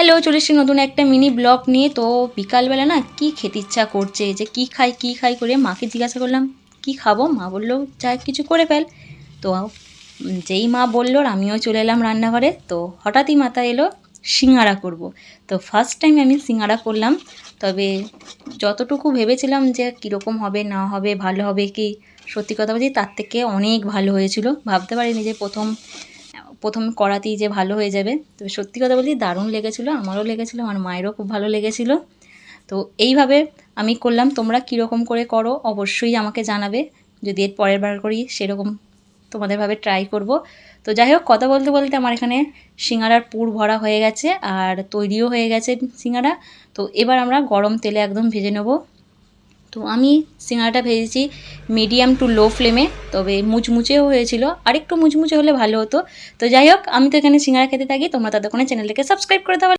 Hello, চলে এসেছি নতুন একটা মিনি ব্লগ নিয়ে। তো বিকালবেলা না কি খেতে ইচ্ছা করছে, যে কি খাই করে মাকে জিজ্ঞাসা করলাম কি খাবো। মা বললো যা কিছু করে ফেল। তো যেই মা বললো আমিও চলে এলাম রান্নাঘরে। তো হঠাৎই মাথায় এলো সিঙ্গারা করব। তো ফার্স্ট টাইম আমি সিঙ্গারা করলাম। তবে যতটুকু ভেবেছিলাম যে কীরকম হবে না হবে, ভালো হবে কি, সত্যি কথা বলছি তার থেকে অনেক ভালো হয়েছিল। ভাবতে পারিনি যে প্রথম করাতেই যে ভালো হয়ে যাবে। তো সত্যি কথা বলতে দারুণ লেগেছিলো, আমারও লেগেছিলো, আমার মায়েরও খুব ভালো লেগেছিলো। তো এইভাবে আমি করলাম। তোমরা কীরকম করে করো অবশ্যই আমাকে জানাবে। যদি এর পরের বার করি সেরকম তোমাদেরভাবে ট্রাই করব। তো যাই হোক, কথা বলতে বলতে আমার এখানে সিঙ্গারার পুর ভরা হয়ে গেছে আর তৈরিও হয়ে গেছে সিঙ্গারা। তো এবার আমরা গরম তেলে একদম ভেজে নেব। তো আমি সিঙ্গারাটা ভেজেছি মিডিয়াম টু লো ফ্লেমে। তবে মুচমুচেও হয়েছিল, আরেকটু মুচমুচে হলে ভালো হতো। তো যাই হোক, আমি তো এখানে সিঙ্গারা খেতে থাকি, তোমরা ততক্ষণে চ্যানেলটাকে সাবস্ক্রাইব করে দাও।